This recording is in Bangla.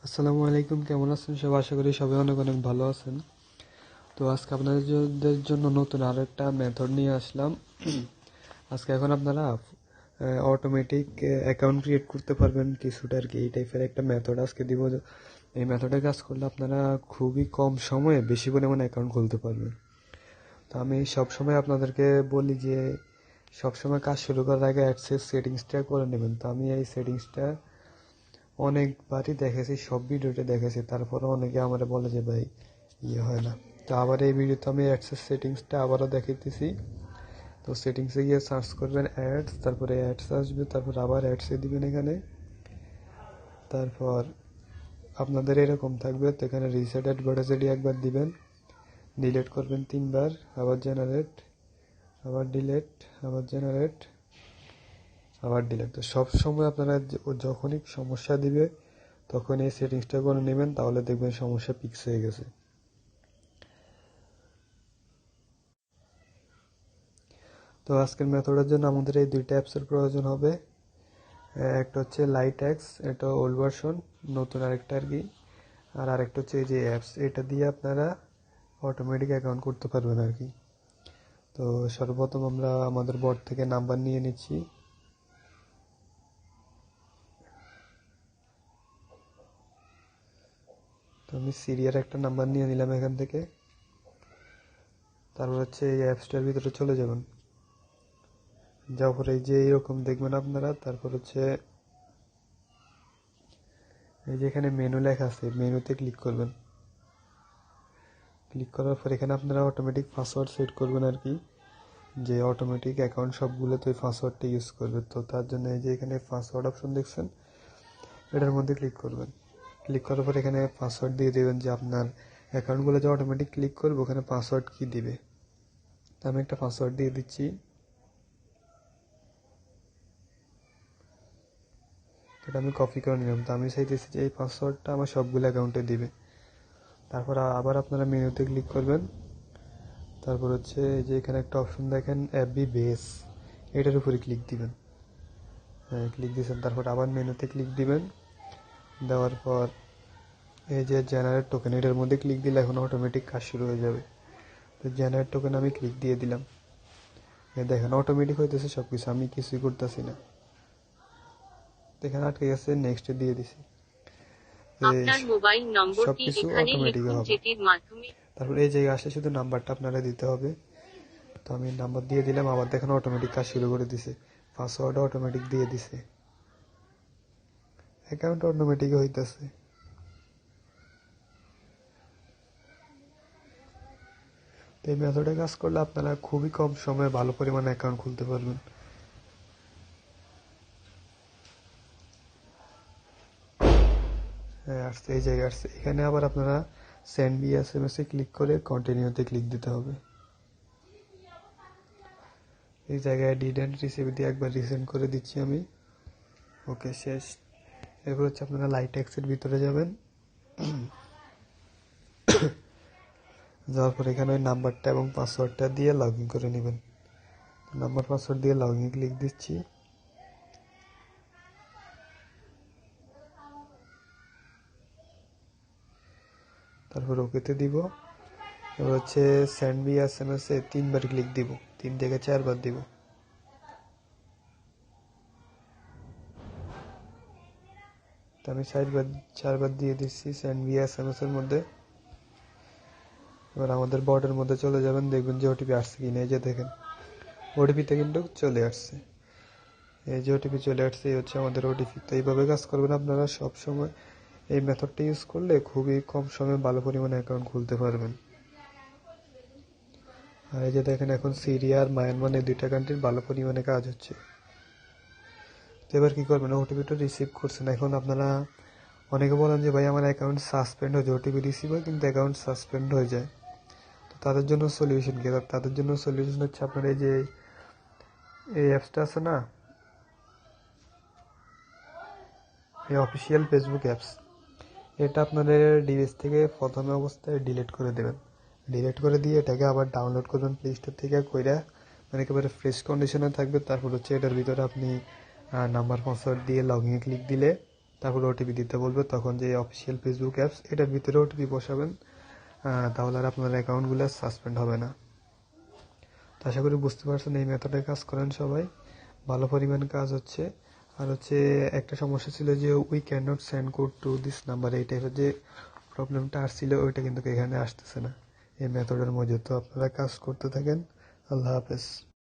আসসালামু আলাইকুম, কেমন আছেন সব? আশা করি সবাই অনেক অনেক ভালো আছেন। তো আজকে আপনাদের জন্য নতুন আরো একটা মেথড নিয়ে আসলাম। আজকে এখন আপনারা অটোমেটিক অ্যাকাউন্ট ক্রিয়েট করতে পারবেন কিছুটা আর কি, এই টাইপের একটা মেথড আজকে দিব। এই মেথডে কাজ করলে আপনারা খুবই কম সময়ে বেশি পরিমাণে অ্যাকাউন্ট খুলতে পারবেন। তো আমি সবসময় আপনাদেরকে বলি যে সবসময় কাজ শুরু করার আগে অ্যাডসেস সেটিংসটা করে নেবেন। তো আমি এই সেটিংসটা অনেকবারই দেখেছি, সব ভিডিওতে দেখেছি, তারপরে অনেকে আমার বলে যে ভাই হয় না। তো আবার এই ভিডিওতে আমি অ্যাডসেস সেটিংসটা আবারও দেখাইতেছি। তো সেটিংসে গিয়ে সার্চ করবেন অ্যাডস, তারপরে অ্যাডস আসবে, তারপর আবার অ্যাডসে দিবেন এখানে। তারপর আপনাদের এরকম থাকবে, তো এখানে রিসেট অ্যাডভার্টাইজেডি একবার দিবেন, ডিলিট করবেন 3 বার, আবার জেনারেট, আবার ডিলিট, আবার জেনারেট, আবার ডিলিট। তো সব সময় আপনারা যখনই সমস্যা দিবে তখন এই সেটিংসটা করে নেবেন, তাহলে দেখবেন সমস্যা ফিক্স হয়ে গেছে। তো আজকের মেথডের জন্য আমাদের এই দুইটা অ্যাপসের প্রয়োজন হবে। একটা হচ্ছে লাইট অ্যাক্স, এটা ওল্ড ভার্সন, নতুন আরেকটা আর কি। আর আরেকটা হচ্ছে এই যে অ্যাপস, এটা দিয়ে আপনারা অটোমেটিক অ্যাকাউন্ট করতে পারবেন আর কি। তো সর্বপ্রথম আমরা আমাদের বোর্ড থেকে নাম্বার নিয়ে নিচ্ছি। তো আমি সিরিয়ার একটা নাম্বার নিয়ে নিলাম এখান থেকে। তারপর হচ্ছে এই অ্যাপসটার ভিতরে চলে যাবেন, যাওয়ার পরে এই যে এইরকম দেখবেন আপনারা। তারপর হচ্ছে এই যে এখানে মেনু লেখা আছে, মেনুতে ক্লিক করবেন। ক্লিক করার পর এখানে আপনারা অটোমেটিক পাসওয়ার্ড সেট করবেন আর কি, যে অটোমেটিক অ্যাকাউন্ট সবগুলো তো এই পাসওয়ার্ডটা ইউজ করবে। তো তার জন্য এই যে এখানে পাসওয়ার্ড অপশন দেখছেন, এটার মধ্যে ক্লিক করবেন। ক্লিক করার পর এখানে পাসওয়ার্ড দিয়ে দেবেন, যে আপনার অ্যাকাউন্টগুলো যে অটোমেটিক ক্লিক করবে ওখানে পাসওয়ার্ড কি দিবে। তো আমি একটা পাসওয়ার্ড দিয়ে দিচ্ছি। এটা আমি কপি করে নিলাম। তো আমি চাইতেছি যে এই পাসওয়ার্ডটা আমার সবগুলো অ্যাকাউন্টে দিবে। তারপর আবার আপনারা মেনুতে ক্লিক করবেন। তারপর হচ্ছে এই যে এখানে একটা অপশন দেখেন এফবি বেস, এটার উপরে ক্লিক দিবেন। হ্যাঁ, ক্লিক দিয়েছেন। তারপর আবার মেনুতে ক্লিক দিবেন। দেওয়ার পর এই যে জেনারেট টোকেন, এটার মধ্যে ক্লিক দিলে এখন অটোমেটিক কাজ শুরু হয়ে যাবে। তো জেনারেট টোকেন আমি ক্লিক দিয়ে দিলাম। দেখেন অটোমেটিক হইতেছে সব কিছু, আমি কিছুই করতেছি না। এখানে আটকে গেছে, নেক্সট দিয়ে দিছি। আপনার মোবাইল নম্বরটি সবকিছু এখানে অটোমেটিক লিখুন, হবে। যেটির মাধ্যমে তারপর এই জায়গায় আসলে শুধু নাম্বারটা আপনারা দিতে হবে। তো আমি নাম্বার দিয়ে দিলাম, আবার দেখেন অটোমেটিক কাজ শুরু করে দিছে, পাসওয়ার্ড অটোমেটিক দিয়ে দিছে, অ্যাকাউন্ট অটোমেটিক হইতেছে। তো এই মেথডে কাজ করলে আপনারা খুবই কম সময়ে ভালো পরিমাণে অ্যাকাউন্ট খুলতে পারবেন। হ্যাঁ আসছে, এই জায়গায় আসছে। এখানে আবার আপনারা send B S M S এ ক্লিক করে কন্টিনিউতে ক্লিক দিতে হবে। এই জায়গায় ডিডেন্ট রিসিভ দিয়ে একবার রিসেন্ড করে দিচ্ছি আমি। ওকে, শেষ। এরপর হচ্ছে আপনারা লাইট অ্যাক্সের ভিতরে যাবেন। যাওয়ার পর এখানে ওই নাম্বারটা এবং পাসওয়ার্ডটা দিয়ে লগ ইন করে নেবেন। নাম্বার পাসওয়ার্ড দিয়ে লগ ইন ক্লিক দিচ্ছি। তারপর ওকেতে দিব। এবার হচ্ছে send B S M S এ 3বার ক্লিক দিব, 3 থেকে 4বার দিব। তো আমি 4বার দিয়ে দিচ্ছি send B S M S এর মধ্যে। এবার আমাদের বোর্ডের মধ্যে চলে যাবেন, দেখবেন যে ওটিপি আসছে কিনা। এই যে দেখেন ওটিপিতে কিন্তু চলে আসছে, এই যে ওটিপি চলে আসছে, এই হচ্ছে আমাদের ওটিপি। তো এইভাবে কাজ করবেন আপনারা সব সময়। এই মেথডটা ইউজ করলে খুবই কম সময়ে ভালো পরিমাণে অ্যাকাউন্ট খুলতে পারবেন। আর এই যে দেখেন এখন সিরিয়া আর মায়ানমার এই দুইটা কান্ট্রির ভালো পরিমাণে কাজ হচ্ছে। তো এবার কি করবেন, ওটিপিটা রিসিভ করছেন, এখন আপনারা অনেকে বলেন যে ভাই আমার অ্যাকাউন্ট সাসপেন্ড হয়ে যায়, ওটিপি রিসিভ হয় কিন্তু অ্যাকাউন্ট সাসপেন্ড হয়ে যায়। তো তাদের জন্য সলিউশন কি? তাদের জন্য সলিউশন হচ্ছে আপনার এই যে এই অ্যাপসটা আছে না, এই অফিসিয়াল ফেসবুক অ্যাপস, এটা আপনাদের ডিভাইস থেকে প্রথমে অবস্থায় ডিলিট করে দেবেন। ডিলিট করে দিয়ে এটাকে আবার ডাউনলোড করবেন প্লে স্টোর থেকে, কইরা মানে একেবারে ফ্রেশ কন্ডিশনে থাকবে। তারপর হচ্ছে এটার ভিতরে আপনি নাম্বার পাসওয়ার্ড দিয়ে লগ ইন ক্লিক দিলে তারপর ওটিপি দিতে বলবে, তখন যে অফিসিয়াল ফেসবুক অ্যাপস এটার ভিতরে ওটিপি বসাবেন, তাহলে আর আপনার অ্যাকাউন্টগুলো সাসপেন্ড হবে না। তো আশা করি বুঝতে পারছেন, এই মেথডে কাজ করেন সবাই, ভালো পরিমাণ কাজ হচ্ছে। আর হচ্ছে একটা সমস্যা ছিল যে we can not send code to this number, এই টাইপের যে প্রবলেমটা আসছিল ওইটা কিন্তু এখানে আসতেছে না এই মেথডের মধ্যে। তো আপনারা কাজ করতে থাকেন। আল্লাহ হাফেজ।